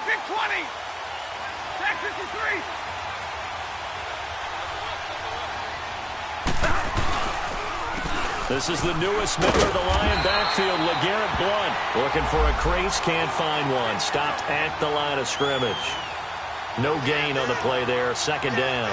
big 20. Back 53. This is the newest member of the Lion backfield, LeGarrette Blount. Looking for a crease, can't find one. Stopped at the line of scrimmage. No gain on the play there, second down.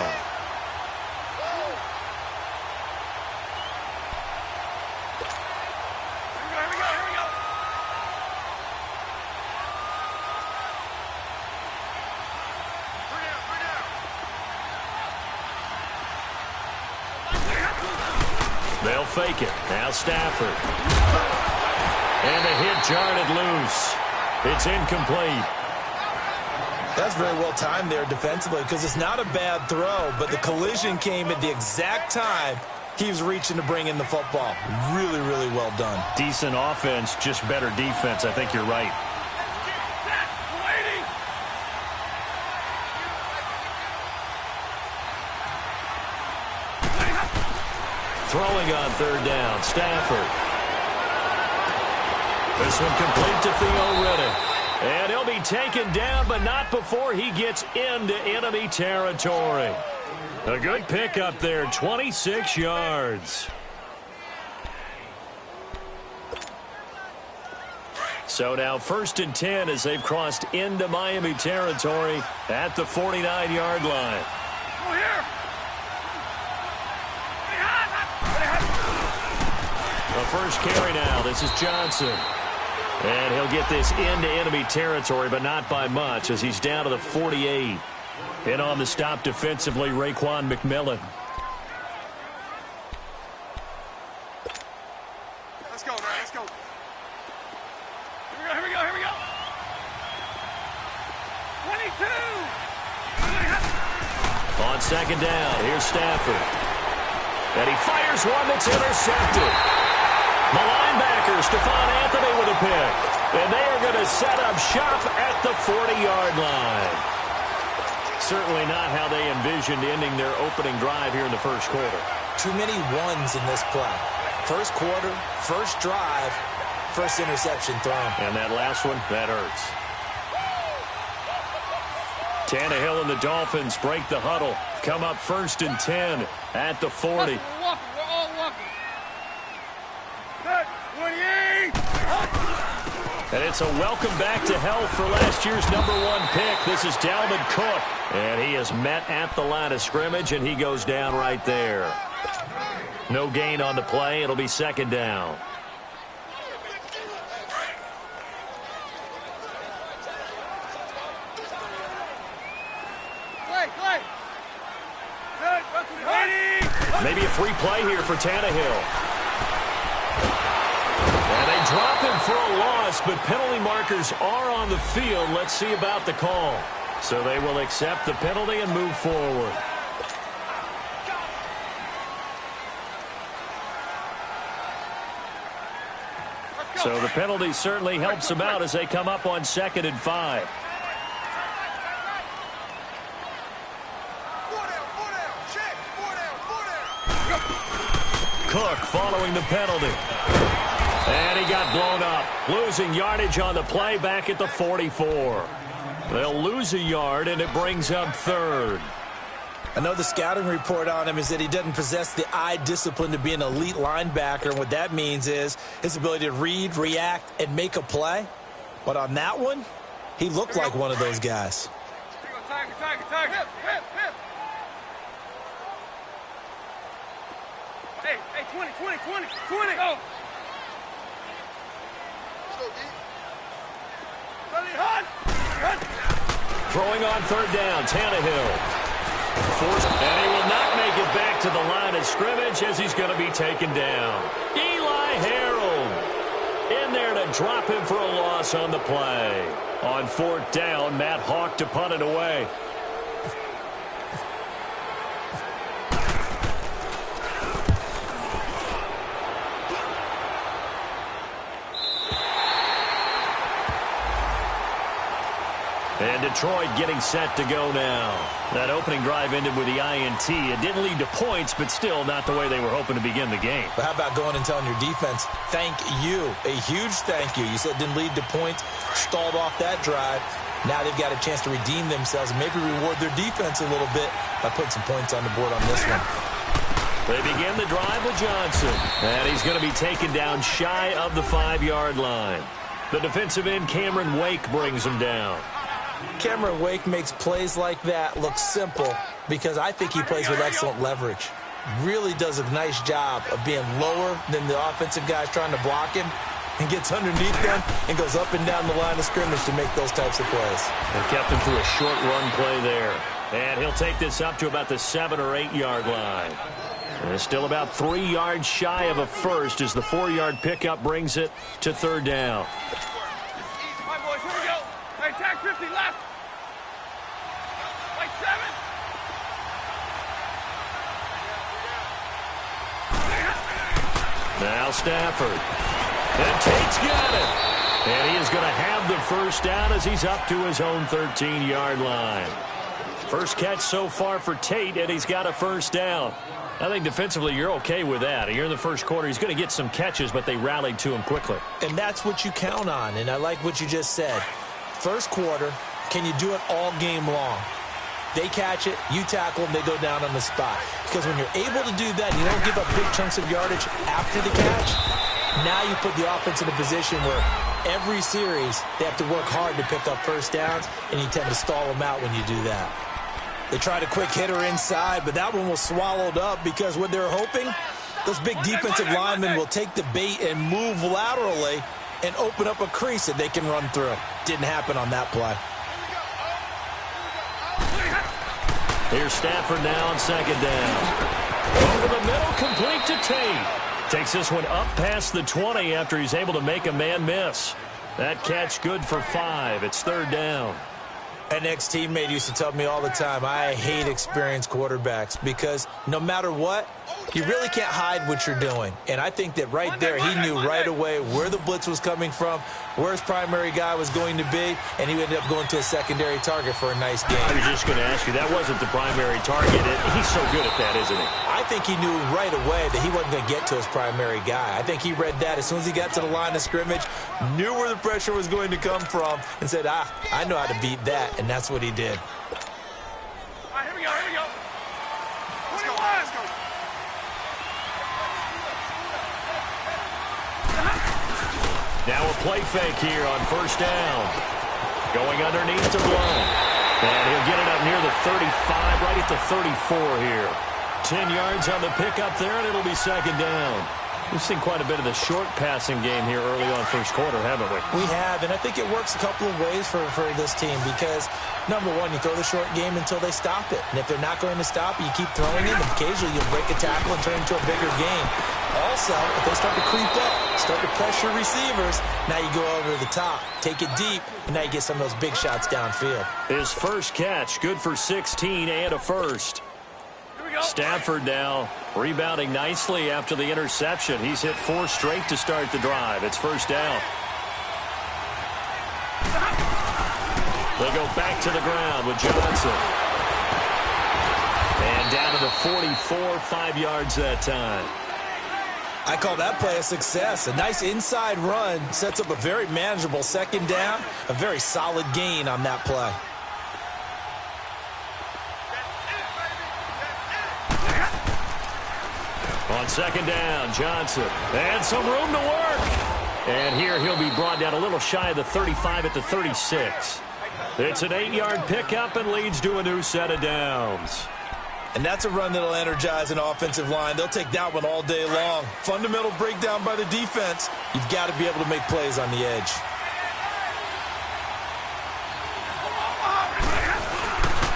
They'll fake it. Now Stafford. And the hit jarred loose. It's incomplete. That's very well timed there defensively because it's not a bad throw, but the collision came at the exact time he was reaching to bring in the football. Really, really well done. Decent offense, just better defense. I think you're right. Throwing on third down, Stafford. This one complete to Theo Riddick. And he'll be taken down, but not before he gets into enemy territory. A good pickup there, 26 yards. So now 1st and 10 as they've crossed into Miami territory at the 49-yard line. Go here. The first carry now. This is Johnson. And he'll get this into enemy territory, but not by much as he's down to the 48. And on the stop defensively, Raekwon McMillan. Let's go, man. Let's go. Here we go. 22. On second down, here's Stafford. And he fires one that's intercepted. The linebacker, Stephon Anthony, with a pick. And they are going to set up shop at the 40-yard line. Certainly not how they envisioned ending their opening drive here in the first quarter. Too many ones in this play. First quarter, first drive, first interception thrown. And that last one, that hurts. Tannehill and the Dolphins break the huddle. Come up 1st and 10 at the 40. We're all walking. 28. And it's a welcome back to health for last year's #1 pick. This is Dalvin Cook. And he is met at the line of scrimmage, and he goes down right there. No gain on the play. It'll be second down. Maybe a free play here for Tannehill. And they drop him for a loss, but penalty markers are on the field. Let's see about the call. So they will accept the penalty and move forward. So the penalty certainly helps them out as they come up on 2nd and 5. Cook following the penalty. And he got blown up. Losing yardage on the play back at the 44. They'll lose a yard, and it brings up 3rd. I know the scouting report on him is that he doesn't possess the eye discipline to be an elite linebacker. And what that means is his ability to read, react, and make a play. But on that one, he looked like one of those guys. Tiger. Hip. Hey, 20. Go. Throwing on 3rd down, Tannehill. And he will not make it back to the line of scrimmage as he's going to be taken down. Eli Harold in there to drop him for a loss on the play. On 4th down, Matt Hawk to punt it away. And Detroit getting set to go now. That opening drive ended with the INT. It didn't lead to points, but still not the way they were hoping to begin the game. But how about going and telling your defense, thank you, a huge thank you. You said it didn't lead to points, stalled off that drive. Now they've got a chance to redeem themselves and maybe reward their defense a little bit by putting some points on the board on this one. They begin the drive with Johnson, and he's going to be taken down shy of the 5-yard line. The defensive end, Cameron Wake, brings him down. Cameron Wake makes plays like that look simple because I think he plays with excellent leverage. Really does a nice job of being lower than the offensive guys trying to block him and gets underneath them and goes up and down the line of scrimmage to make those types of plays. They kept him to a short run play there. And he'll take this up to about the 7 or 8 yard line. And it's still about 3 yards shy of a first as the 4-yard pickup brings it to 3rd down. All right, boys, here we go. Hey, tag 50 left. Like 7. Now Stafford. And Tate's got it. And he is going to have the first down as he's up to his own 13-yard line. First catch so far for Tate, and he's got a first down. I think defensively you're okay with that. Here in the first quarter, he's going to get some catches, but they rallied to him quickly. And that's what you count on, and I like what you just said. First quarter, can you do it all game long? They catch it, you tackle them, they go down on the spot. Because when you're able to do that, you don't give up big chunks of yardage after the catch. Now you put the offense in a position where every series they have to work hard to pick up first downs, and you tend to stall them out when you do that. They tried a quick hitter inside, but that one was swallowed up because what they're hoping, those big defensive linemen will take the bait and move laterally and open up a crease that they can run through. Didn't happen on that play. Here's Stafford now on 2nd down. Over the middle, complete to Tate. Takes this one up past the 20 after he's able to make a man miss. That catch good for 5. It's 3rd down. An ex-teammate used to tell me all the time, I hate experienced quarterbacks because no matter what, you really can't hide what you're doing. And I think that right there, he knew right away where the blitz was coming from, where his primary guy was going to be, and he ended up going to a secondary target for a nice game. I was just going to ask you, that wasn't the primary target. He's so good at that, isn't he? I think he knew right away that he wasn't going to get to his primary guy. I think he read that as soon as he got to the line of scrimmage, knew where the pressure was going to come from, and said, I know how to beat that, and that's what he did. All right, here we go, here we go. 21. Let's go. Now a play fake here on 1st down. Going underneath to Blow. And he'll get it up near the 35, right at the 34 here. 10 yards on the pickup there, and it'll be 2nd down. We've seen quite a bit of the short passing game here early on first quarter, haven't we? We have, and I think it works a couple of ways for this team because, number one, you throw the short game until they stop it. And if they're not going to stop it, you keep throwing it, and occasionally you'll break a tackle and turn it into a bigger game. Also, if they start to creep up, start to pressure receivers, now you go over to the top, take it deep, and now you get some of those big shots downfield. His first catch, good for 16 and a first. Stafford now rebounding nicely after the interception. He's hit 4 straight to start the drive. It's 1st down. They go back to the ground with Johnson. And down to the 44, 5 yards that time. I call that play a success. A nice inside run sets up a very manageable 2nd down. A very solid gain on that play. On 2nd down, Johnson. And some room to work. And here he'll be brought down a little shy of the 35 at the 36. It's an 8-yard pickup and leads to a new set of downs. And that's a run that'll energize an offensive line. They'll take that one all day long. Fundamental breakdown by the defense. You've got to be able to make plays on the edge.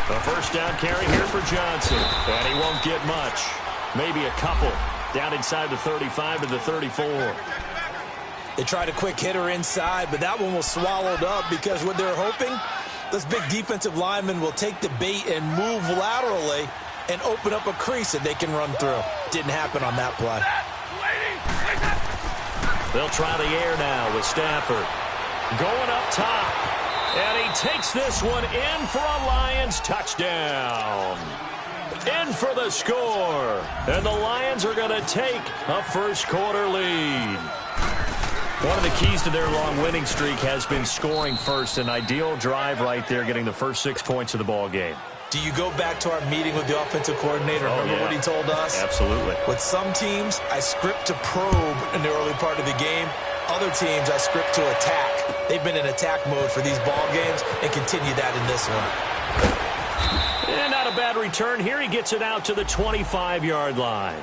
A 1st down carry here for Johnson. And he won't get much. Maybe a couple. Down inside the 35 to the 34. They tried a quick hitter inside, but that one was swallowed up because what they're hoping, those big defensive linemen will take the bait and move laterally and open up a crease that they can run through. Didn't happen on that play. They'll try the air now with Stafford. Going up top. And he takes this one in for a Lions touchdown. in for the score. And the Lions are going to take a first-quarter lead. One of the keys to their long winning streak has been scoring first. An ideal drive right there, getting the first 6 points of the ball game. Do you go back to our meeting with the offensive coordinator? Remember what he told us? Absolutely. With some teams, I script to probe in the early part of the game. Other teams, I script to attack. They've been in attack mode for these ball games and continue that in this one. And not a bad return here. He gets it out to the 25-yard line.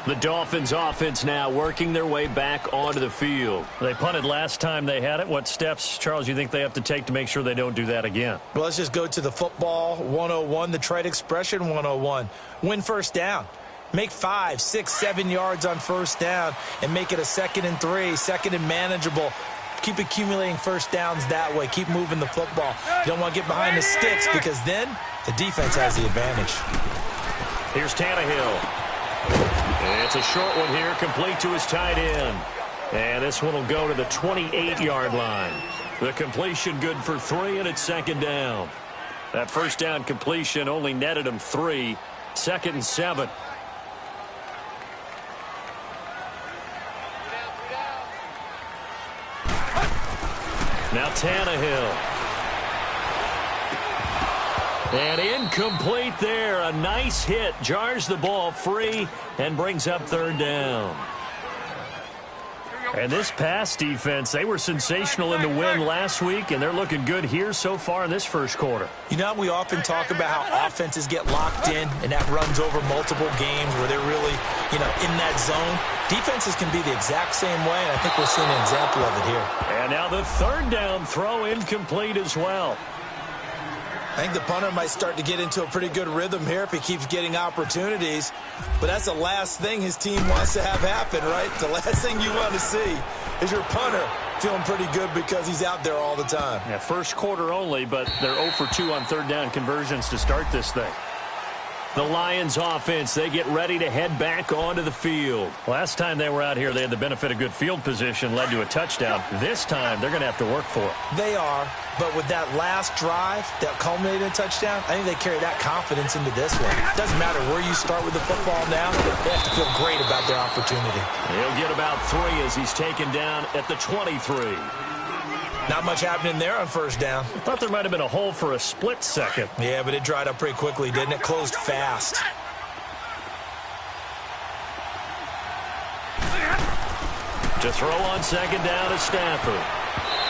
The Dolphins offense now working their way back onto the field. They punted last time they had it. What steps, Charles, you think they have to take to make sure they don't do that again? Well, let's just go to the football 101, the trite expression 101. Win first down. Make 5, 6, 7 yards on first down and make it a 2nd and 3, 2nd and manageable. Keep accumulating first downs that way. Keep moving the football. You don't want to get behind the sticks because then the defense has the advantage. Here's Tannehill. It's a short one here, complete to his tight end. And this one will go to the 28-yard line. The completion good for 3, and it's 2nd down. That first down completion only netted him 3. 2nd and 7. Now Tannehill. And incomplete there. A nice hit. Jars the ball free and brings up 3rd down. And this pass defense, they were sensational in the win last week, and they're looking good here so far in this first quarter. You know, we often talk about how offenses get locked in, and that runs over multiple games where they're really, in that zone. Defenses can be the exact same way, and I think we're seeing an example of it here. And now the 3rd down throw incomplete as well. I think the punter might start to get into a pretty good rhythm here if he keeps getting opportunities. But that's the last thing his team wants to have happen, right? The last thing you want to see is your punter feeling pretty good because he's out there all the time. Yeah, first quarter only, but they're 0 for 2 on 3rd down conversions to start this thing. The Lions offense, they get ready to head back onto the field. Last time they were out here, they had the benefit of good field position, led to a touchdown. This time, they're going to have to work for it. They are, but with that last drive that culminated in a touchdown, I think they carry that confidence into this one. It doesn't matter where you start with the football now. They have to feel great about their opportunity. He'll get about 3 as he's taken down at the 23. Not much happening there on first down. I thought there might have been a hole for a split second. Yeah, but it dried up pretty quickly, didn't it? Closed fast. To throw on 2nd down is Stafford.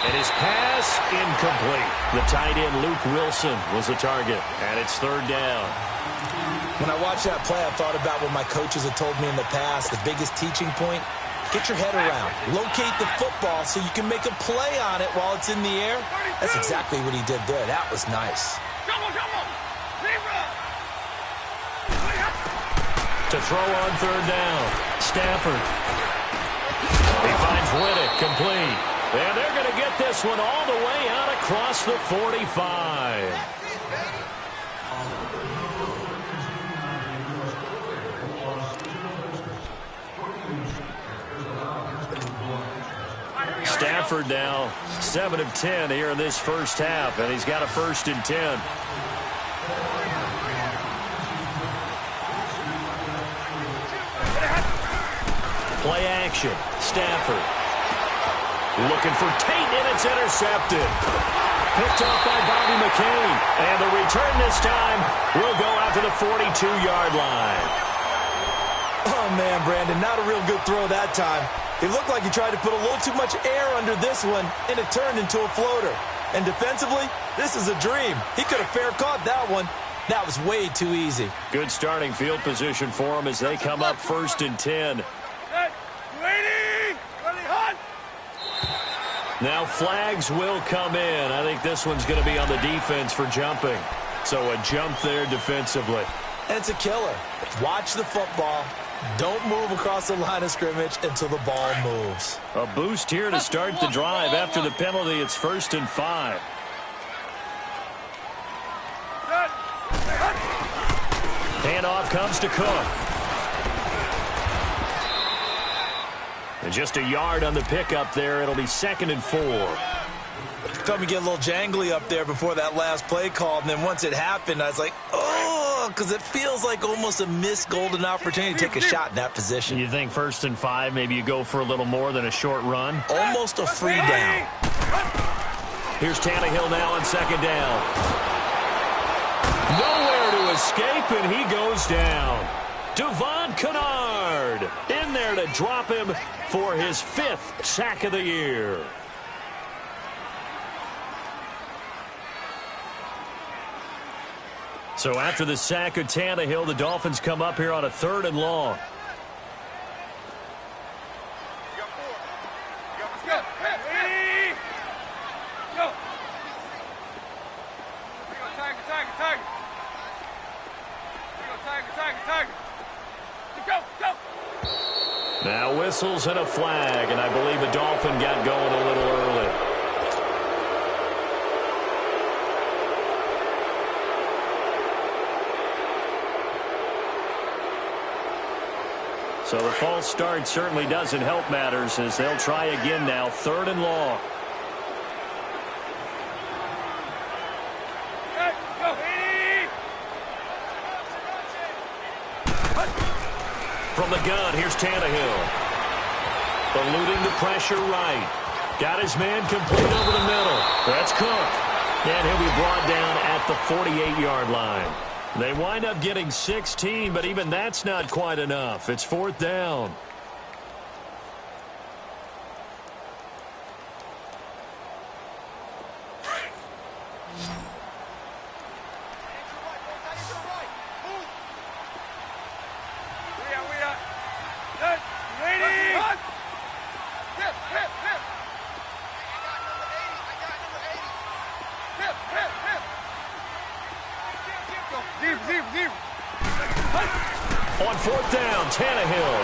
And his pass incomplete. The tight end Luke Wilson was the target. And it's 3rd down. When I watched that play, I thought about what my coaches had told me in the past. The biggest teaching point, get your head around. Locate the football so you can make a play on it while it's in the air. That's exactly what he did there. That was nice. To throw on 3rd down, Stafford. He finds Riddick, complete. And they're going to get this one all the way out across the 45. Stafford now 7 of 10 here in this first half, and he's got a 1st and 10. Play action. Stafford looking for Tate, and it's intercepted. Picked off by Bobby McCain, and the return this time will go out to the 42-yard line. Oh, man, Brandon, not a real good throw that time. It looked like he tried to put a little too much air under this one, and it turned into a floater. And defensively, this is a dream. He could have fair caught that one. That was way too easy. Good starting field position for him as they come up 1st and 10. Now flags will come in. I think this one's going to be on the defense for jumping. So a jump there defensively. And it's a killer. Watch the football. Don't move across the line of scrimmage until the ball moves. A boost here to start the drive. After the penalty, it's 1st and 5. Handoff comes to Cook. And just a yard on the pickup there. It'll be 2nd and 4. Thought me get a little jangly up there before that last play call, and then once it happened, I was like, oh, because it feels like almost a missed golden opportunity to take a shot in that position. You think 1st and 5, maybe you go for a little more than a short run? Almost a free down. Here's Tannehill now on 2nd down. Nowhere to escape, and he goes down. Da1nOnly in there to drop him for his 5th sack of the year. So after the sack of Tannehill, the Dolphins come up here on a 3rd and long. Now whistles and a flag, and I believe the Dolphin got going a little early. So the false start certainly doesn't help matters as they'll try again now, 3rd and long. From the gun, here's Tannehill. Eluding the pressure right. Got his man complete over the middle. That's Cook. And he'll be brought down at the 48-yard line. They wind up getting 16, but even that's not quite enough. It's 4th down. On 4th down, Tannehill.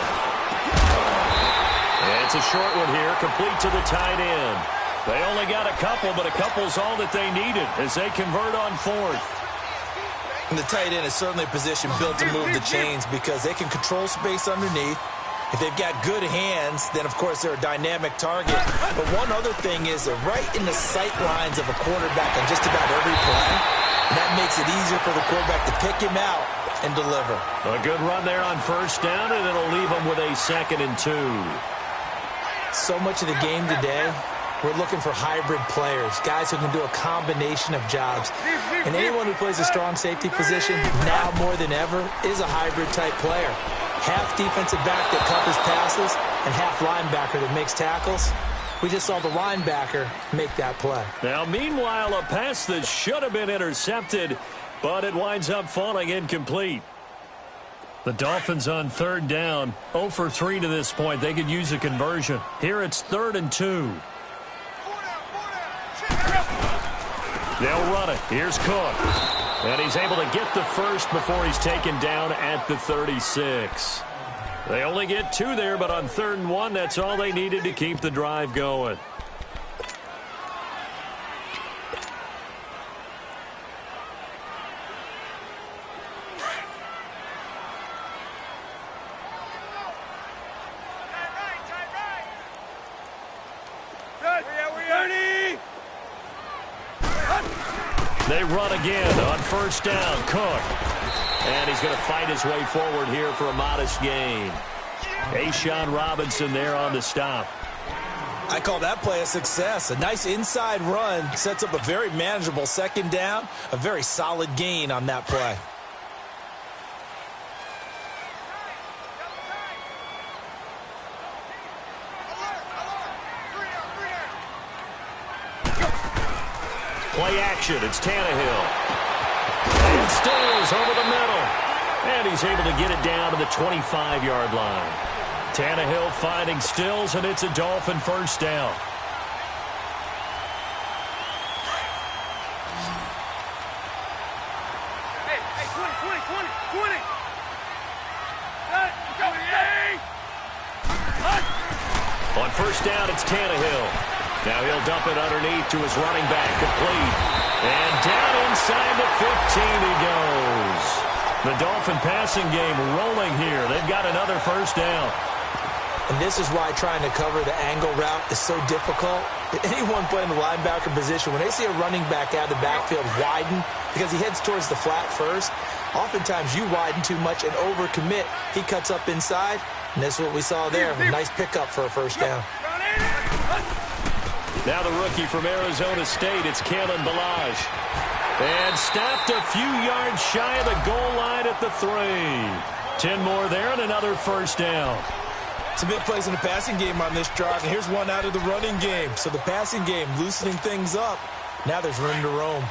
And it's a short one here, complete to the tight end. They only got a couple, but a couple's all that they needed as they convert on 4th. And the tight end is certainly a position built to move the chains because they can control space underneath. If they've got good hands, then, of course, they're a dynamic target. But one other thing is they're right in the sight lines of a quarterback on just about every play. And that makes it easier for the quarterback to pick him out and deliver. A good run there on 1st down, and it'll leave them with a 2nd and 2. So much of the game today, we're looking for hybrid players, guys who can do a combination of jobs. And anyone who plays a strong safety position, now more than ever, is a hybrid-type player. Half defensive back that covers passes and half linebacker that makes tackles. We just saw the linebacker make that play. Now, meanwhile, a pass that should have been intercepted, but it winds up falling incomplete. The Dolphins on 3rd down, 0 for 3 to this point. They could use a conversion. Here it's 3rd and 2. They'll run it. Here's Cook. And he's able to get the first before he's taken down at the 36. They only get 2 there, but on 3rd and 1, that's all they needed to keep the drive going. They run again on 1st down. Cook. And he's going to fight his way forward here for a modest gain. A'Shawn Robinson there on the stop. I call that play a success. A nice inside run sets up a very manageable 2nd down. A very solid gain on that play. Play action. It's Tannehill. And Stills over the middle. And he's able to get it down to the 25-yard line. Tannehill finding Stills, and it's a Dolphin 1st down. Hey, 20. On 1st down, it's Tannehill. Now he'll dump it underneath to his running back, complete. And down inside the 15 he goes. The Dolphin passing game rolling here. They've got another 1st down. And this is why trying to cover the angle route is so difficult. Anyone playing the linebacker position, when they see a running back out of the backfield widen because he heads towards the flat first, Oftentimes you widen too much and overcommit. He cuts up inside, and that's what we saw there. A nice pickup for a first down. Now the rookie from Arizona State, it's Kalen Ballage. And stopped a few yards shy of the goal line at the 3. 10 more there and another first down. Some big plays in the passing game on this drive, and here's one out of the running game. So the passing game loosening things up. Now there's room to roam.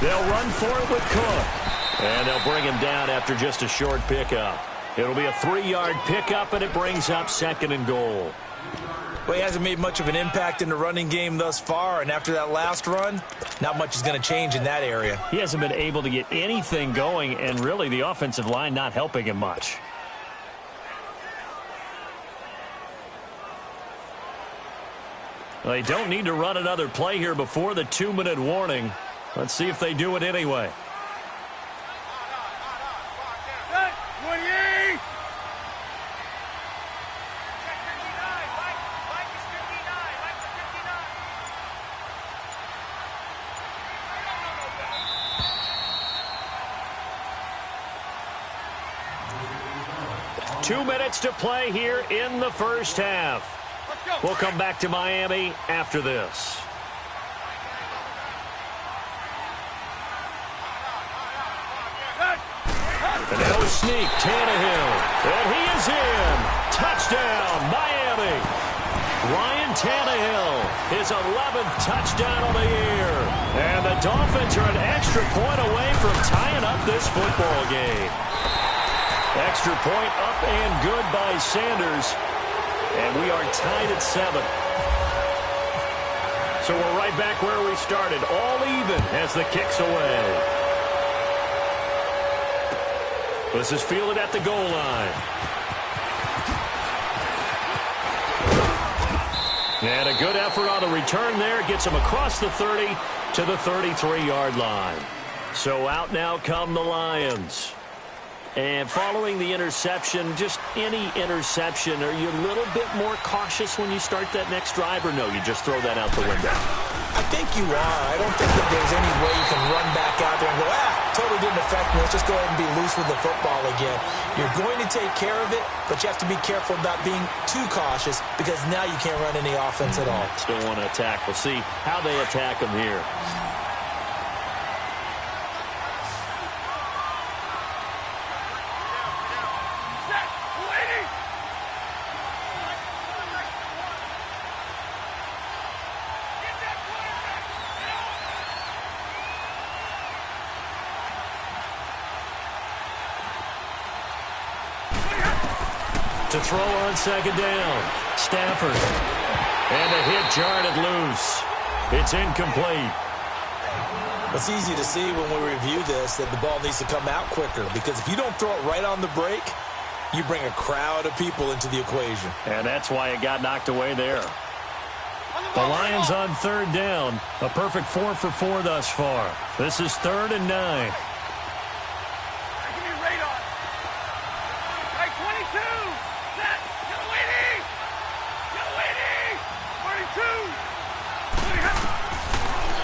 They'll run for it with Cook. And they'll bring him down after just a short pickup. It'll be a 3-yard pickup, and it brings up 2nd and goal. Well, he hasn't made much of an impact in the running game thus far, and after that last run, not much is going to change in that area. He hasn't been able to get anything going, and really the offensive line not helping him much. They don't need to run another play here before the 2-minute warning. Let's see if they do it anyway. Two minutes to play here in the first half. We'll come back to Miami after this. And now a sneak, Tannehill. And he is in. Touchdown, Miami. Ryan Tannehill, his 11th touchdown of the year. And the Dolphins are an extra point away from tying up this football game. Extra point up and good by Sanders. And we are tied at 7. So we're right back where we started, all even as the kick's away. This is fielded at the goal line. And a good effort on the return there. Gets him across the 30 to the 33-yard line. So out now come the Lions. And following the interception, just any interception, are you a little bit more cautious when you start that next drive, or no, you just throw that out the window? I think you are. I don't think that there's any way you can run back out there and go, totally didn't affect me. Let's just go ahead and be loose with the football again. You're going to take care of it, but you have to be careful about being too cautious because now you can't run any offense at all. Still want to attack. We'll see how they attack them here. To throw on second down. Stafford. And a hit jarred it loose. It's incomplete. It's easy to see when we review this that the ball needs to come out quicker because if you don't throw it right on the break, you bring a crowd of people into the equation. And that's why it got knocked away there. The Lions on third down. A perfect 4 for 4 thus far. This is 3rd and 9.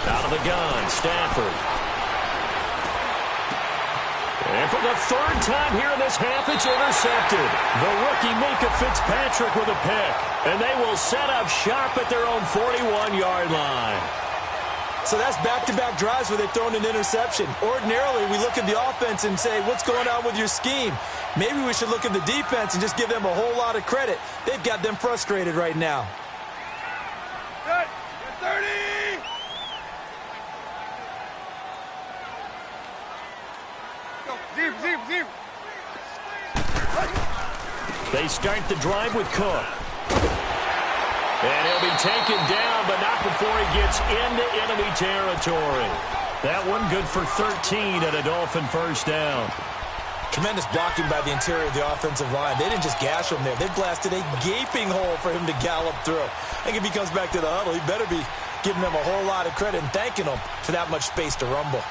Out of the gun, Stafford. And for the 3rd time here in this half, it's intercepted. The rookie Minka Fitzpatrick with a pick. And they will set up shop at their own 41-yard line. So that's back-to-back drives where they've thrown an interception. Ordinarily, we look at the offense and say, what's going on with your scheme? Maybe we should look at the defense and just give them a whole lot of credit. They've got them frustrated right now. 30! Deep. They start the drive with Cook. And he'll be taken down, but not before he gets into enemy territory. That one good for 13 at a Dolphin first down. Tremendous blocking by the interior of the offensive line. They didn't just gash him there. They blasted a gaping hole for him to gallop through. I think if he comes back to the huddle, he better be giving them a whole lot of credit and thanking them for that much space to rumble.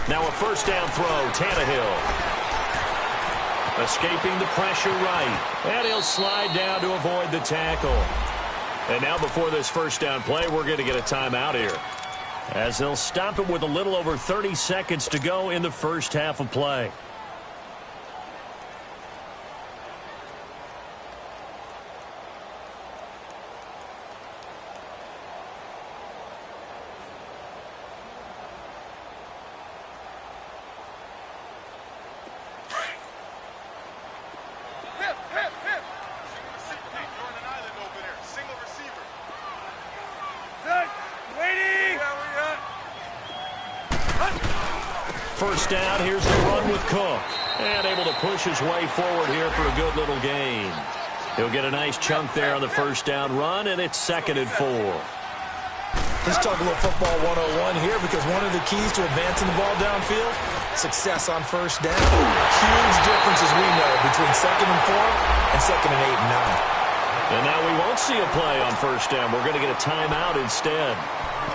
Now a first down throw, Tannehill. Escaping the pressure right. And he'll slide down to avoid the tackle. And now before this first down play, we're going to get a timeout here, as they'll stop it with a little over 30 seconds to go in the first half of play. First down, here's the run with Cook. And able to push his way forward here for a good little gain. He'll get a nice chunk there on the first down run, and it's 2nd and 4. Let's talk a little football 101 here, because one of the keys to advancing the ball downfield, success on first down. Huge difference, as we know, between 2nd and 4 and 2nd and 8 and 9. And now we won't see a play on first down. We're going to get a timeout instead,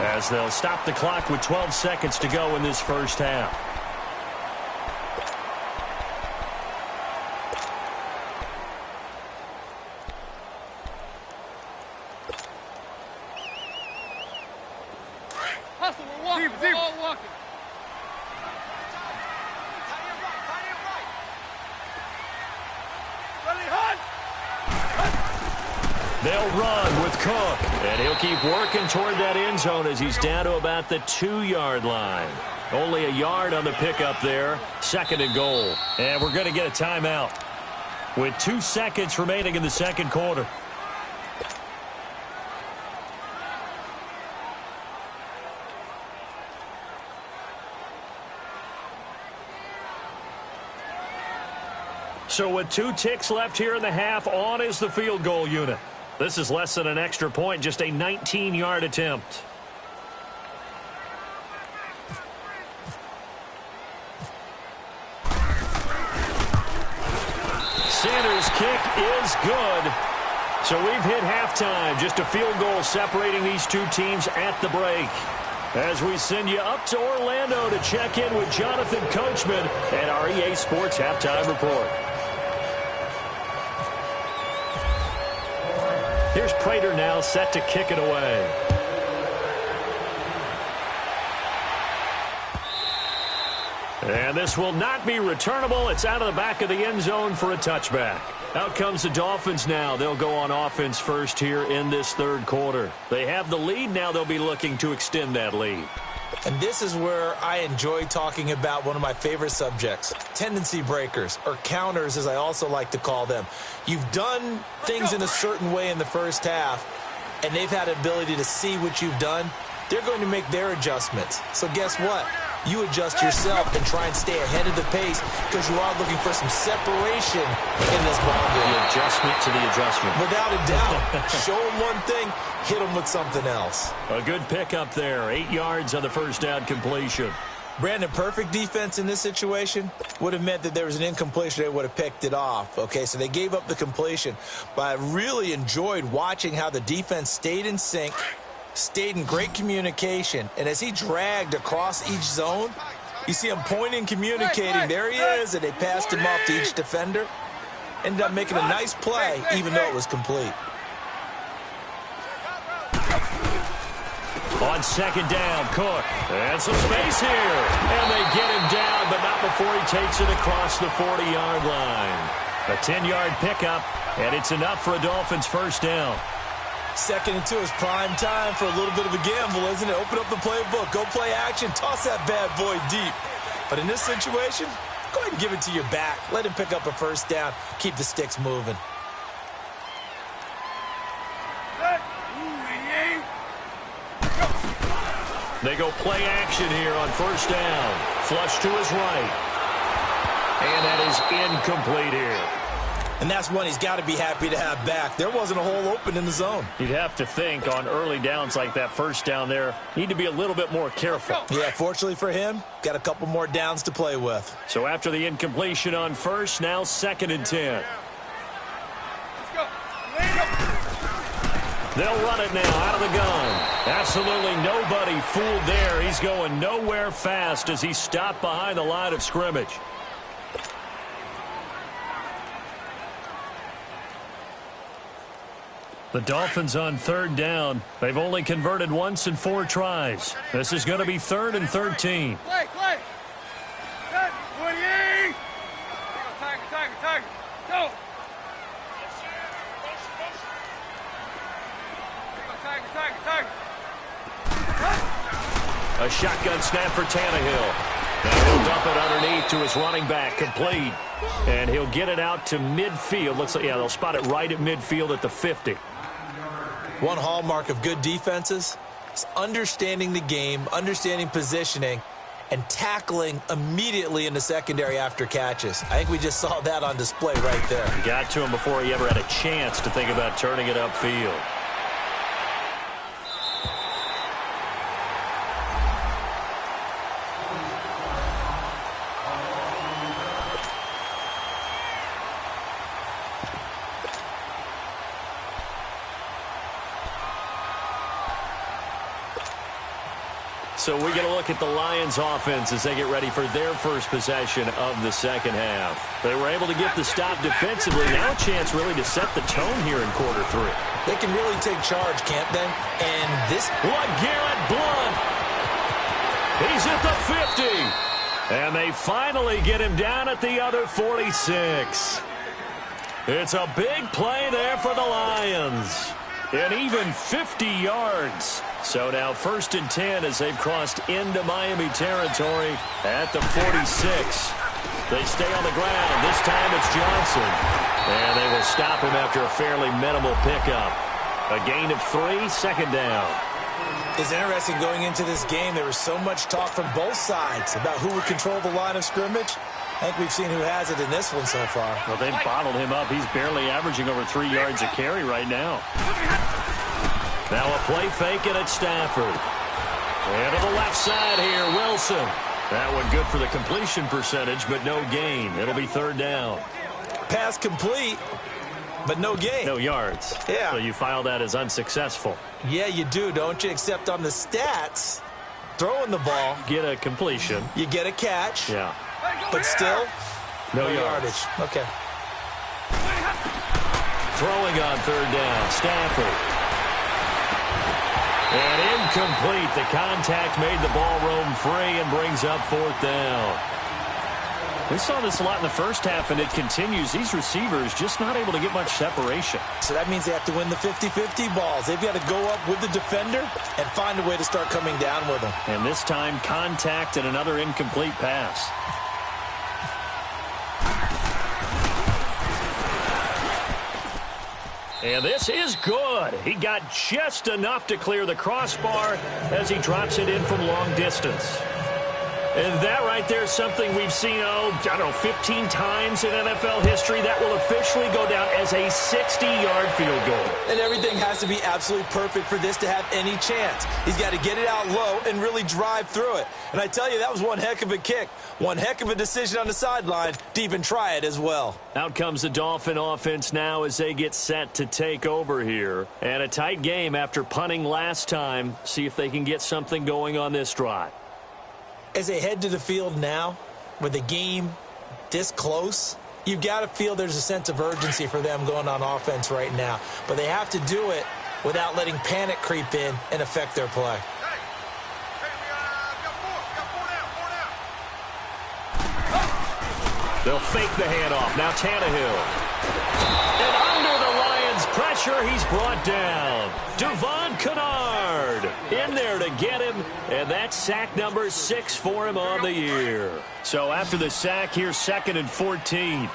as they'll stop the clock with 12 seconds to go in this first half. They'll run with Cook, and he'll keep working toward that end zone as he's down to about the 2-yard line. Only a yard on the pickup there. 2nd and goal. And we're going to get a timeout with 2 seconds remaining in the second quarter. So with 2 ticks left here in the half, on is the field goal unit. This is less than an extra point, just a 19-yard attempt. Sanders' kick is good. So we've hit halftime, just a field goal separating these two teams at the break. As we send you up to Orlando to check in with Jonathan Coachman and our EA Sports Halftime Report. Here's Prater now set to kick it away. And this will not be returnable. It's out of the back of the end zone for a touchback. Out comes the Dolphins now. They'll go on offense first here in this third quarter. They have the lead. Now they'll be looking to extend that lead. And this is where I enjoy talking about one of my favorite subjects, tendency breakers, or counters as I also like to call them. You've done things in a certain way in the first half, and they've had the ability to see what you've done. They're going to make their adjustments. So guess what? You adjust yourself and try and stay ahead of the pace, because you are looking for some separation in this ball game. The adjustment to the adjustment. Without a doubt. Show them one thing, hit them with something else. A good pickup there. 8 yards on the first down completion. Brandon, perfect defense in this situation would have meant that there was an incompletion. They would have picked it off. Okay, so they gave up the completion. But I really enjoyed watching how the defense stayed in sync, stayed in great communication, and as he dragged across each zone, you see him pointing, communicating. There he is, and they passed him off to each defender. Ended up making a nice play, even though it was complete. On second down, Cook. And some space here. And they get him down, but not before he takes it across the 40-yard line. A 10-yard pickup, and it's enough for a Dolphins first down. 2nd and 2 is prime time for a little bit of a gamble, isn't it? Open up the playbook, go play action, toss that bad boy deep. But in this situation, go ahead and give it to your back. Let him pick up a first down, keep the sticks moving. They go play action here on first down. Flush to his right. And that is incomplete here. And that's one he's got to be happy to have back. There wasn't a hole open in the zone. You'd have to think on early downs like that first down there, need to be a little bit more careful. Yeah, fortunately for him, got a couple more downs to play with. So after the incompletion on first, now 2nd and 10. They'll run it now out of the gun. Absolutely nobody fooled there. He's going nowhere fast as he stopped behind the line of scrimmage. The Dolphins on third down. They've only converted once in 4 tries. This is going to be 3rd and 13. Play. 28. Tiger. Go. Tiger. A shotgun snap for Tannehill. And he'll dump it underneath to his running back, complete. And he'll get it out to midfield. Looks like, yeah, they'll spot it right at midfield at the 50. One hallmark of good defenses is understanding the game, understanding positioning, and tackling immediately in the secondary after catches. I think we just saw that on display right there. He got to him before he ever had a chance to think about turning it upfield. So we get a look at the Lions offense as they get ready for their first possession of the second half. They were able to get the stop defensively. Now a chance really to set the tone here in quarter 3. They can really take charge, can't they? And this... LeGarrette Blount. He's at the 50. And they finally get him down at the other 46. It's a big play there for the Lions. And even 50 yards. So now 1st and 10 as they've crossed into Miami territory at the 46. They stay on the ground. This time it's Johnson. And they will stop him after a fairly minimal pickup. A gain of 3, 2nd down. It's interesting going into this game. There was so much talk from both sides about who would control the line of scrimmage. I think we've seen who has it in this one so far. Well, they've bottled him up. He's barely averaging over 3 yards a carry right now. Now a play fake and it's Stafford. And to the left side here, Wilson. That one good for the completion percentage, but no gain. It'll be 3rd down. Pass complete, but no gain. No yards. Yeah. So you file that as unsuccessful. Yeah, you do, don't you? Except on the stats, throwing the ball. Get a completion. You get a catch. Yeah. But still, no yardage. Okay. Throwing on 3rd down, Stafford. And incomplete. The contact made the ball roam free and brings up 4th down. We saw this a lot in the first half, and it continues. These receivers just not able to get much separation. So that means they have to win the 50-50 balls. They've got to go up with the defender and find a way to start coming down with them. And this time, contact and another incomplete pass. And this is good. He got just enough to clear the crossbar as he drops it in from long distance. And that right there is something we've seen, 15 times in NFL history. That will officially go down as a 60-yard field goal. And everything has to be absolutely perfect for this to have any chance. He's got to get it out low and really drive through it. And I tell you, that was one heck of a kick. One heck of a decision on the sideline to even try it as well. Out comes the Dolphin offense now as they get set to take over here. And a tight game after punting last time. See if they can get something going on this drive. As they head to the field now, with the game this close, you've got to feel there's a sense of urgency for them going on offense right now. But they have to do it without letting panic creep in and affect their play. They'll fake the handoff. Now Tannehill. And under the Lions' pressure, he's brought down. Da1nOnlyCMart's in there to get him, and that's sack number 6 for him on the year. So after the sack, here's 2nd and 14.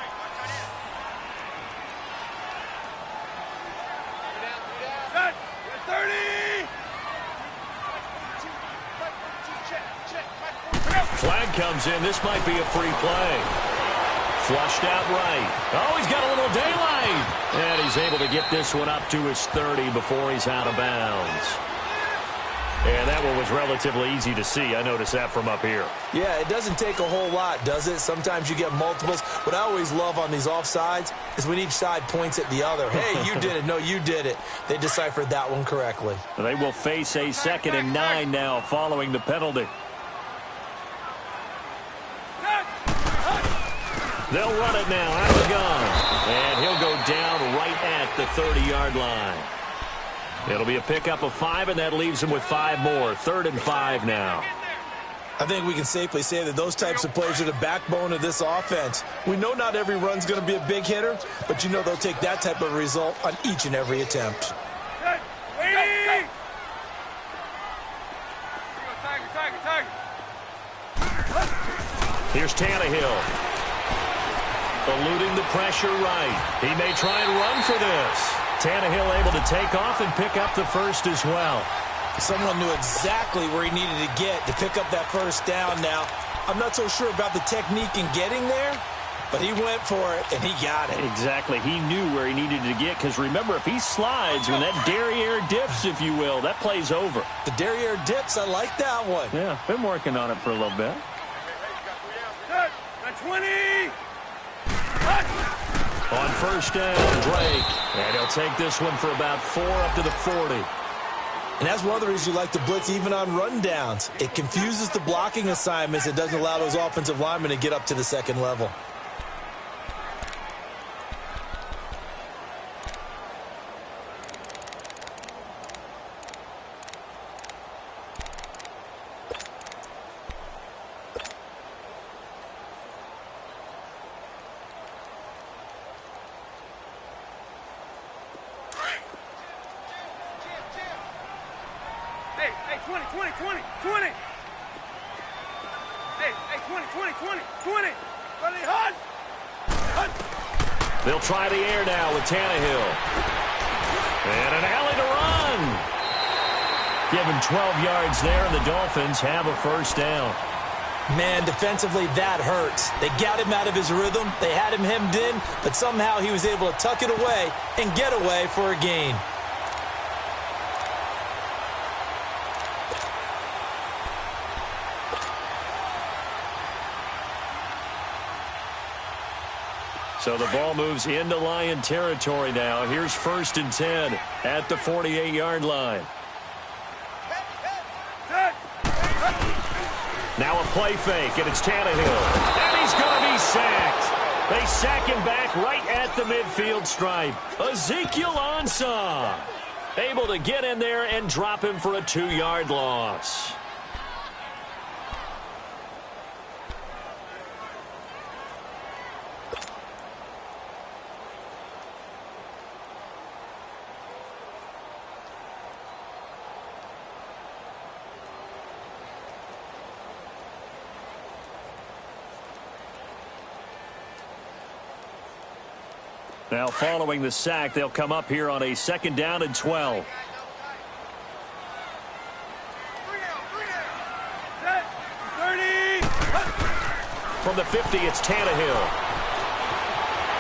Flag comes in. This might be a free play. Flushed out right. Oh, he's got a little daylight. And he's able to get this one up to his 30 before he's out of bounds. And that will tackle was relatively easy to see. I noticed that from up here. Yeah, it doesn't take a whole lot, does it? Sometimes you get multiples. What I always love on these offsides is when each side points at the other. Hey, you did it. No, you did it. They deciphered that one correctly. They will face a 2nd and 9 now following the penalty. They'll run it now out of the gun. And he'll go down right at the 30-yard line. It'll be a pickup of 5, and that leaves him with 5 more. 3rd and 5 now. I think we can safely say that those types of plays are the backbone of this offense. We know not every run's going to be a big hitter, but you know they'll take that type of result on each and every attempt. Here's Tannehill. Eluding the pressure right. He may try and run for this. Tannehill able to take off and pick up the first as well. Someone knew exactly where he needed to get to pick up that first down now. I'm not so sure about the technique in getting there, but he went for it, and he got it. Exactly. He knew where he needed to get, because remember, if he slides, when that derriere dips, if you will, that play's over. The derriere dips, I like that one. Yeah, been working on it for a little bit. 20! On first down, Drake. And he'll take this one for about 4 up to the 40. And that's one of the reasons you like to blitz even on rundowns. It confuses the blocking assignments. It doesn't allow those offensive linemen to get up to the second level. Hey, 20. Hey, 20. Ready, hunt! They'll try the air now with Tannehill. And an alley to run. Give him 12 yards there, and the Dolphins have a first down. Man, defensively, that hurts. They got him out of his rhythm. They had him hemmed in, but somehow he was able to tuck it away and get away for a gain. So the ball moves into Lion territory now. Here's 1st and 10 at the 48-yard line. Now a play fake, and it's Tannehill. And he's going to be sacked. They sack him back right at the midfield stripe. Ezekiel Ansah able to get in there and drop him for a 2-yard loss. Now following the sack, they'll come up here on a 2nd down and 12. From the 50, it's Tannehill.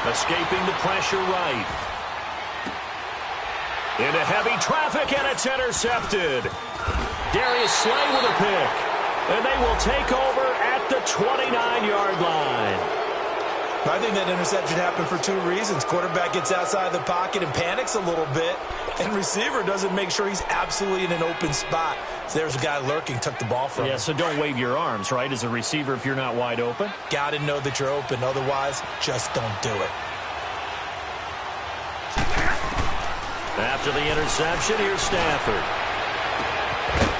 Escaping the pressure right. Into heavy traffic, and it's intercepted. Darius Slay with a pick. And they will take over at the 29-yard line. I think that interception happened for 2 reasons. Quarterback gets outside the pocket and panics a little bit, and receiver doesn't make sure he's absolutely in an open spot. So there's a guy lurking, took the ball from him. Yeah, so don't wave your arms, right, as a receiver if you're not wide open. Got to know that you're open. Otherwise, just don't do it. After the interception, here's Stafford.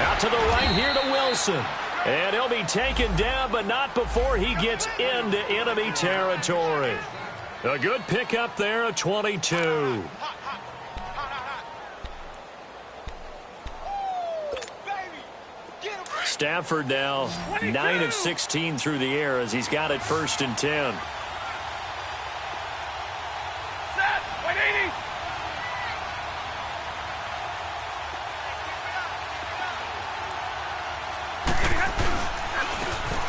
Out to the right here to Wilson. And he'll be taken down, but not before he gets into enemy territory. A good pickup there of 22. Stafford now 9 of 16 through the air as he's got it 1st and 10.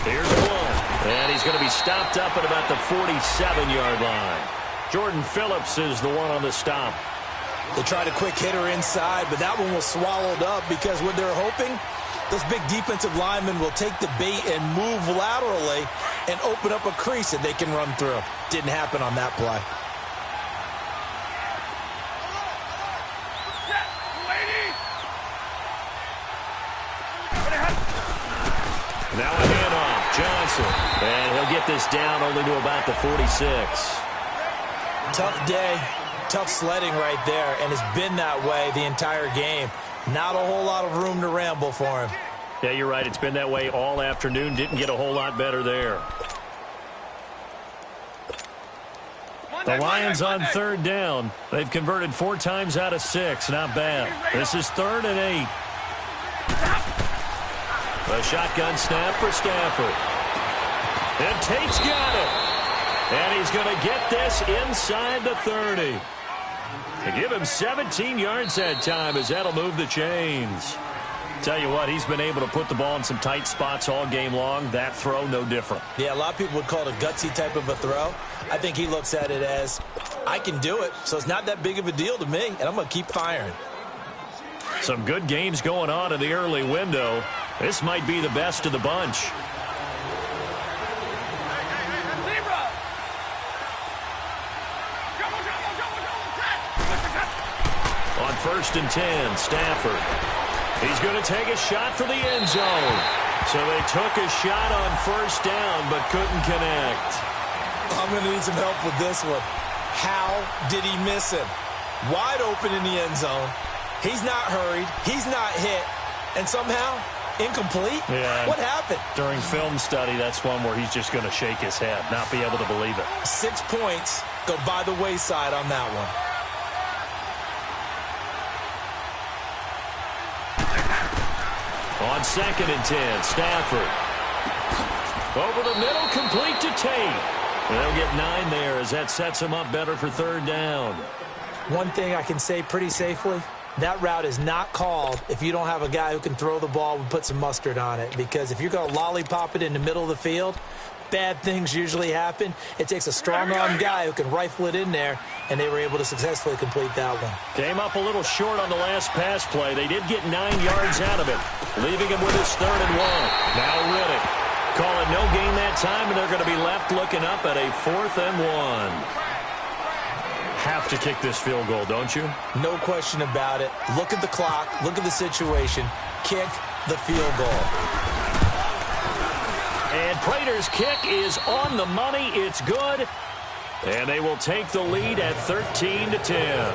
Here's one. And he's going to be stopped up at about the 47-yard line. Jordan Phillips is the one on the stop. They tried a quick hitter inside, but that one was swallowed up because what they're hoping Those big defensive linemen will take the bait and move laterally and open up a crease that they can run through. Didn't happen on that play. Now a handoff, Johnson. And he'll get this down only to about the 46. Tough day, tough sledding right there, and it's been that way the entire game. Not a whole lot of room to ramble for him. Yeah, you're right. It's been that way all afternoon. Didn't get a whole lot better there. The Lions on third down. They've converted 4 times out of 6. Not bad. This is 3rd and 8. A shotgun snap for Stafford. And Tate's got it. And he's going to get this inside the 30. To give him 17 yards that time, as that'll move the chains. Tell you what, he's been able to put the ball in some tight spots all game long. That throw, no different. Yeah, a lot of people would call it a gutsy type of a throw. I think he looks at it as, I can do it, so it's not that big of a deal to me, and I'm going to keep firing. Some good games going on in the early window. This might be the best of the bunch. On 1st and 10, Stafford. He's going to take a shot for the end zone. So they took a shot on 1st down, but couldn't connect. I'm going to need some help with this one. How did he miss him? Wide open in the end zone. He's not hurried. He's not hit. And somehow, incomplete? Yeah. What happened? During film study, that's one where he's just going to shake his head, not be able to believe it. 6 points go by the wayside on that one. On 2nd and 10, Stafford. Over the middle, complete to Tate. And they'll get 9 there as that sets him up better for 3rd down. One thing I can say pretty safely, that route is not called if you don't have a guy who can throw the ball and put some mustard on it. Because if you're going to lollipop it in the middle of the field, bad things usually happen. It takes a strong-arm guy who can rifle it in there, and they were able to successfully complete that one. Came up a little short on the last pass play. They did get 9 yards out of it, leaving him with his 3rd and 1. Now Riddick. Call it no gain that time, and they're going to be left looking up at a 4th and 1. Have to kick this field goal, don't you? No question about it. Look at the clock. Look at the situation. Kick the field goal. And Prater's kick is on the money. It's good. And they will take the lead at 13-10.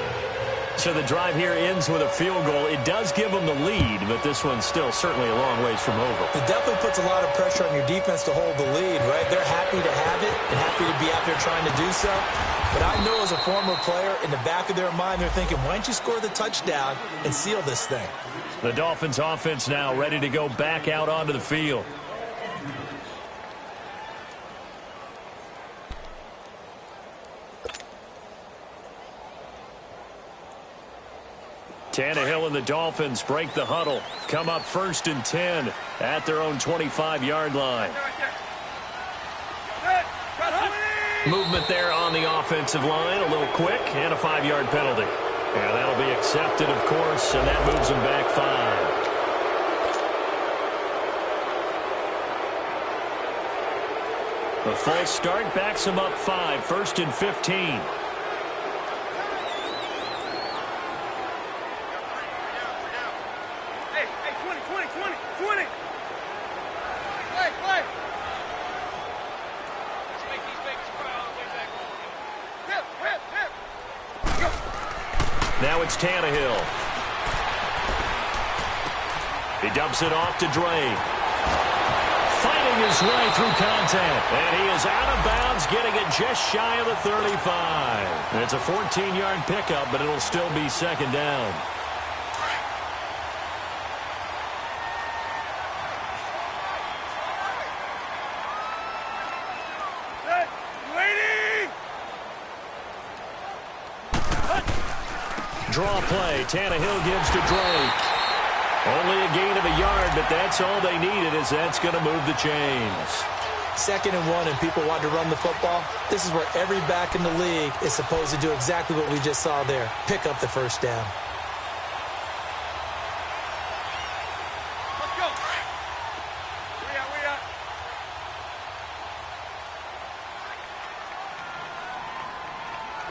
So the drive here ends with a field goal. It does give them the lead, but this one's still certainly a long ways from over. It definitely puts a lot of pressure on your defense to hold the lead, right? They're happy to have it and happy to be out there trying to do so. But I know as a former player, in the back of their mind, they're thinking, why don't you score the touchdown and seal this thing? The Dolphins offense now ready to go back out onto the field. Tannehill and the Dolphins break the huddle. Come up 1st and 10 at their own 25-yard line. Movement there on the offensive line, a little quick, and a 5-yard penalty. And that'll be accepted, of course, and that moves them back 5. The false start backs them up 5, 1st and 15. Now it's Tannehill. He dumps it off to Drake. Fighting his way through contact. And he is out of bounds, getting it just shy of the 35. And it's a 14-yard pickup, but it'll still be 2nd down. Draw play. Tannehill gives to Drake. Only a gain of a yard, but that's all they needed, as that's going to move the chains. 2nd and 1, and people want to run the football. This is where every back in the league is supposed to do exactly what we just saw there. Pick up the 1st down. Let's go. We at?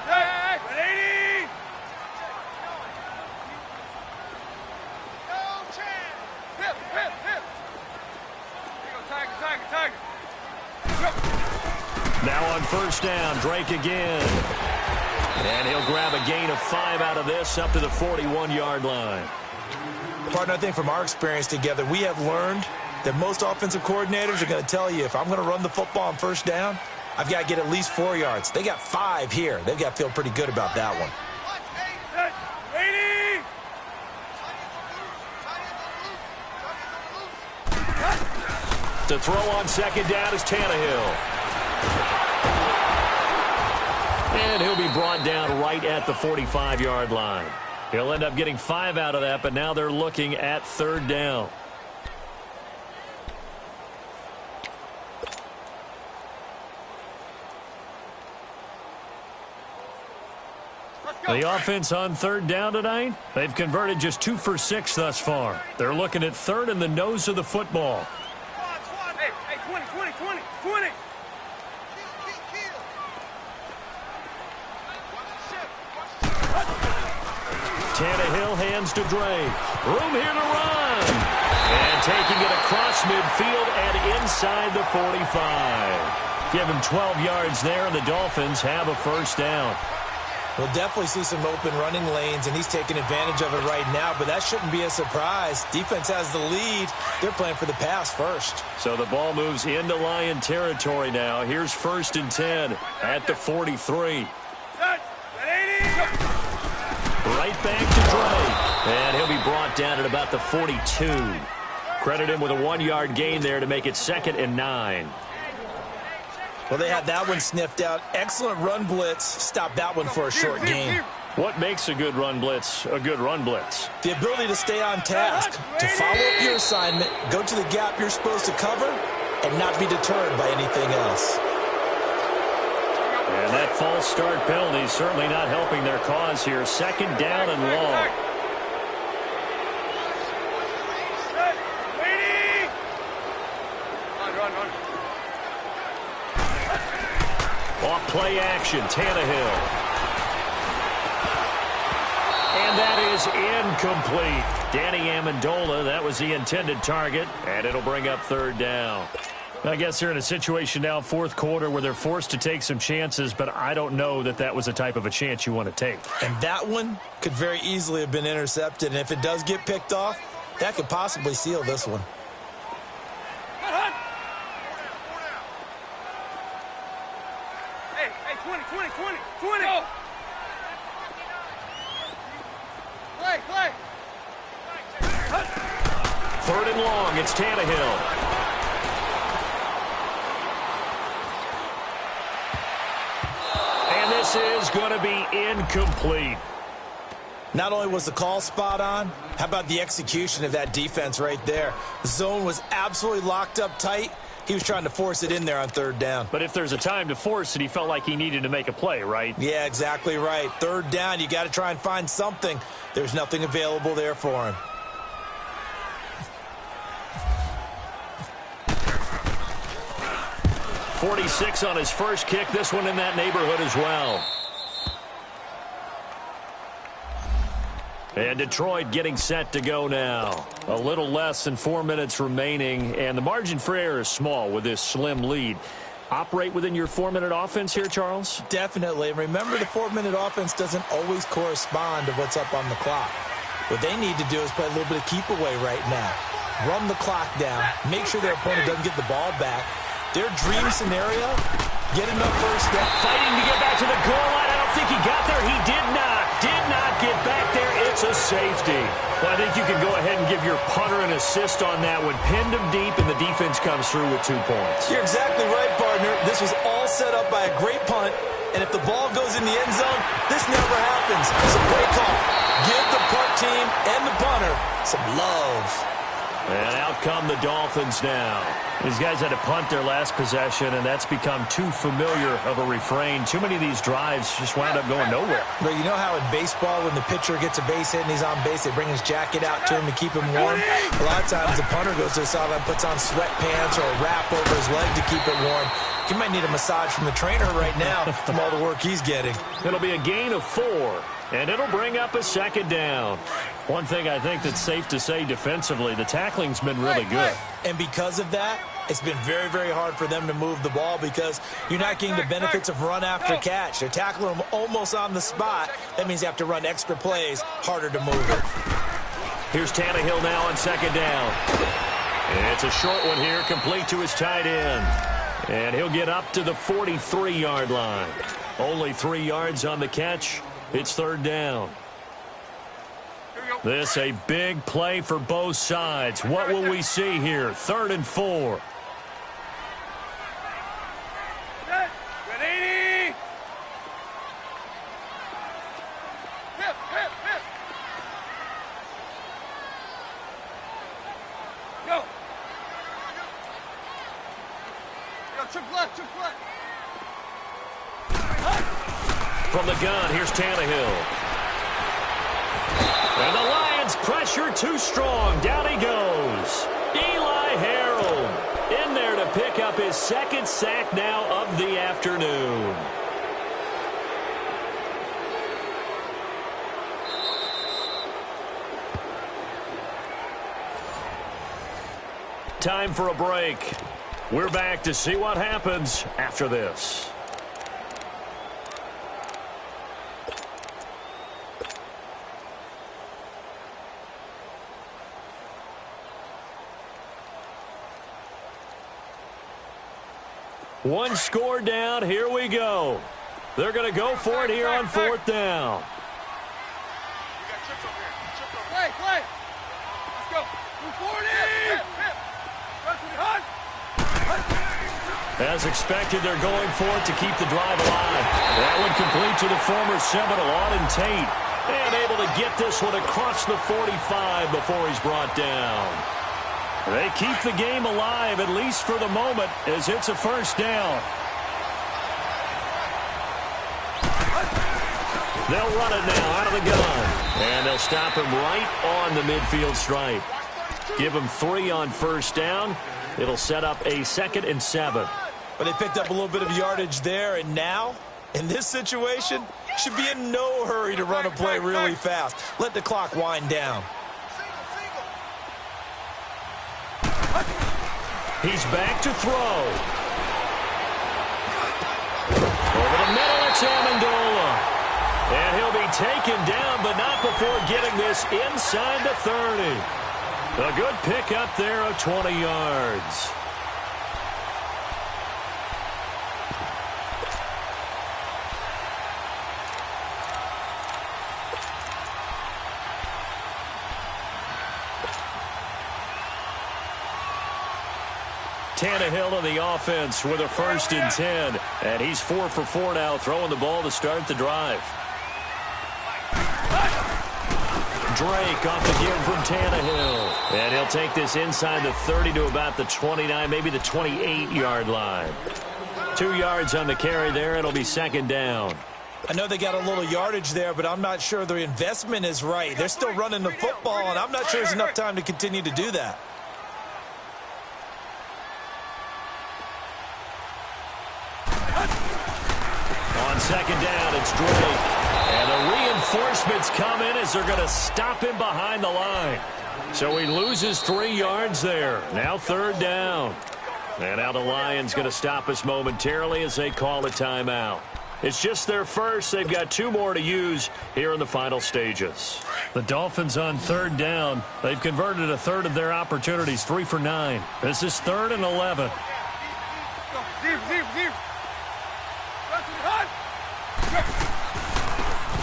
Hey, 180! No chance! Hip! Here you go, Tiger! Now on first down, Drake again. And he'll grab a gain of 5 out of this up to the 41-yard line. Partner, I think from our experience together, we have learned that most offensive coordinators are going to tell you, if I'm going to run the football on first down, I've got to get at least 4 yards. They got 5 here. They've got to feel pretty good about that one. To throw on second down is Tannehill. And he'll be brought down right at the 45-yard line. He'll end up getting 5 out of that, but now they're looking at third down. The offense on third down tonight, they've converted just 2 for 6 thus far. They're looking at third in the nose of the football. Hey, 20. Tannehill hands to Drake. Room here to run. And taking it across midfield and inside the 45. Give him 12 yards there, and the Dolphins have a first down. We'll definitely see some open running lanes, and he's taking advantage of it right now, but that shouldn't be a surprise. Defense has the lead. They're playing for the pass first. So the ball moves into Lion territory now. Here's first and 10 at the 43. Right back to Drake. And he'll be brought down at about the 42. Credit him with a 1-yard gain there to make it 2nd and 9. Well, they had that one sniffed out. Excellent run blitz. Stop that one for a short gain. What makes a good run blitz a good run blitz? The ability to stay on task, to follow up your assignment, go to the gap you're supposed to cover, and not be deterred by anything else. And that false start penalty is certainly not helping their cause here. 2nd down and long. Off play action, Tannehill. And that is incomplete. Danny Amendola, that was the intended target, and it'll bring up third down. I guess they're in a situation now, fourth quarter, where they're forced to take some chances, but I don't know that that was the type of a chance you want to take. And that one could very easily have been intercepted, and if it does get picked off, that could possibly seal this one. Hey, 20. Go. Play. 3rd and long, it's Tannehill. And this is going to be incomplete. Not only was the call spot on, how about the execution of that defense right there? The zone was absolutely locked up tight. He was trying to force it in there on 3rd down. But if there's a time to force it, he felt like he needed to make a play, right? Yeah, exactly right. 3rd down, you got to try and find something. There's nothing available there for him. .46 on his first kick. This one in that neighborhood as well. And Detroit getting set to go now. A little less than 4 minutes remaining, and the margin for error is small with this slim lead. Operate within your 4-minute offense here, Charles? Definitely. Remember, the 4-minute offense doesn't always correspond to what's up on the clock. What they need to do is play a little bit of keep away right now. Run the clock down. Make sure their opponent doesn't get the ball back. Their dream scenario, get enough first down. Fighting to get back to the goal line. I don't think he got there. He did not get back there. It's a safety. Well, I think you can go ahead and give your punter an assist on that one. Pinned him deep, and the defense comes through with 2 points. You're exactly right, partner. This was all set up by a great punt, and if the ball goes in the end zone, this never happens. It's a great call. Give the punt team and the punter some love. And out come the Dolphins now. These guys had to punt their last possession, and that's become too familiar of a refrain. Too many of these drives just wound up going nowhere. But you know how in baseball, when the pitcher gets a base hit and he's on base, they bring his jacket out to him to keep him warm? A lot of times the punter goes to the sideline, puts on sweatpants or a wrap over his leg to keep it warm. He might need a massage from the trainer right now from all the work he's getting. It'll be a gain of 4, and it'll bring up a second down. One thing I think that's safe to say defensively, the tackling's been really good. And because of that, it's been very, very hard for them to move the ball because you're not getting the benefits of run after catch. They're tackling them almost on the spot. That means you have to run extra plays, harder to move it. Here's Tannehill now on second down. And it's a short one here, complete to his tight end. And he'll get up to the 43-yard line. Only 3 yards on the catch. It's third down. This a big play for both sides. What will we see here? 3rd and 4. Ready? Hip. Go. Trick left. From the gun, here's Tannehill. And the Lions pressure too strong. Down he goes. Eli Harold in there to pick up his 2nd sack now of the afternoon. Time for a break. We're back to see what happens after this. One score down. Here we go. They're going to go for it here on 4th down. Play. Let's go. 240. As expected, they're going for it to keep the drive alive. That one complete to the former Seminole, Auden Tate. And able to get this one across the 45 before he's brought down. They keep the game alive, at least for the moment, as it's a first down. They'll run it now out of the gun. And they'll stop him right on the midfield stripe. Give him 3 on first down. It'll set up a 2nd and 7. But they picked up a little bit of yardage there, and now, in this situation, should be in no hurry to run a play really fast. Let the clock wind down. He's back to throw. Over the middle, it's Amendola. And he'll be taken down, but not before getting this inside the 30. A good pickup there of 20 yards. Tannehill in the offense with a 1st and 10. And he's 4 for 4 now, throwing the ball to start the drive. Drake off the give from Tannehill. And he'll take this inside the 30 to about the 29, maybe the 28-yard line. 2 yards on the carry there. It'll be 2nd down. I know they got a little yardage there, but I'm not sure the investment is right. They're still running the football, and I'm not sure there's enough time to continue to do that. On 2nd down, it's Drake. And the reinforcements come in as they're going to stop him behind the line. So he loses 3 yards there. Now 3rd down. And now the Lions going to stop us momentarily as they call a timeout. It's just their first. They've got 2 more to use here in the final stages. The Dolphins on 3rd down. They've converted a 1/3 of their opportunities, 3 for 9. This is 3rd and 11.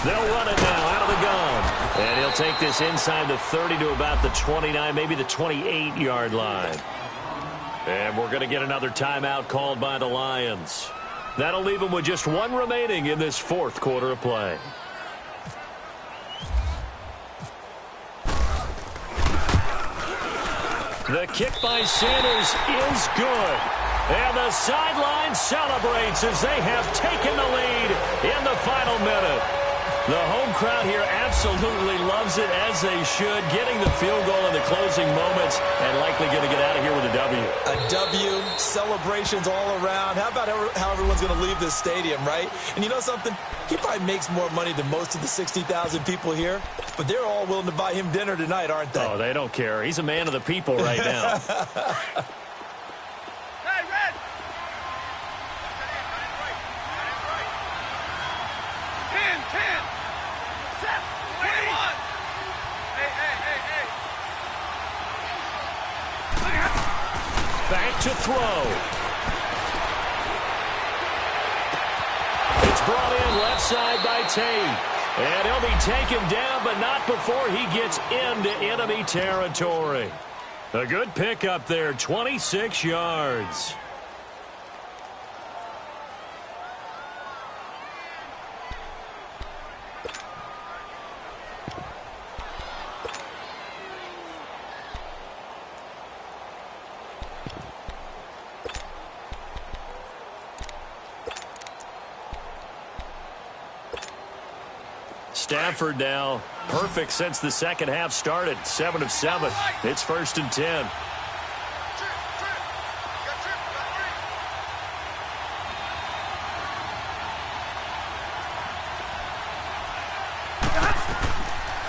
They'll run it now out of the gun. And he'll take this inside the 30 to about the 29, maybe the 28-yard line. And we're going to get another timeout called by the Lions. That'll leave them with just 1 remaining in this 4th quarter of play. The kick by Sanders is good. And the sideline celebrates as they have taken the lead in the final minute. The home crowd here absolutely loves it, as they should, getting the field goal in the closing moments and likely going to get out of here with a W. A W, celebrations all around. How about how everyone's going to leave this stadium, right? And you know something? He probably makes more money than most of the 60,000 people here, but they're all willing to buy him dinner tonight, aren't they? Oh, they don't care. He's a man of the people right now. Hey, Red! 10. 21. Hey. Back to throw. It's brought in left side by Tate. And he'll be taken down, but not before he gets into enemy territory. A good pickup there, 26 yards. Stafford now, perfect since the second half started. 7 of 7. It's 1st and 10.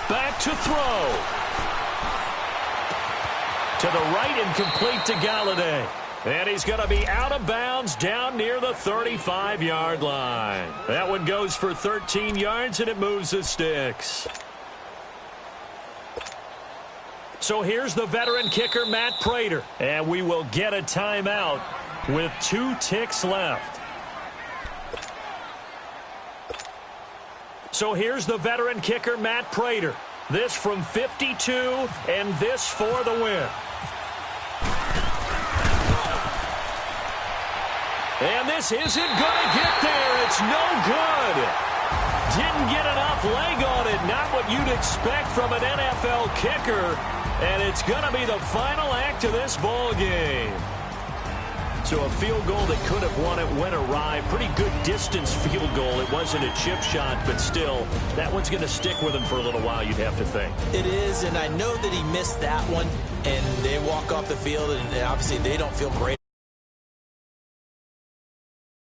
Back to throw. To the right and complete to Galladay. And he's going to be out of bounds down near the 35-yard line. That one goes for 13 yards, and it moves the sticks. So here's the veteran kicker, Matt Prater. And we will get a timeout with 2 ticks left. So here's the veteran kicker, Matt Prater. This from 52, and this for the win. And this isn't going to get there. It's no good. Didn't get enough leg on it. Not what you'd expect from an NFL kicker. And it's going to be the final act of this ball game. So a field goal that could have won it went awry. Pretty good distance field goal. It wasn't a chip shot, but still, that one's going to stick with him for a little while, you'd have to think. It is, and I know that he missed that one, and they walk off the field, and obviously they don't feel great.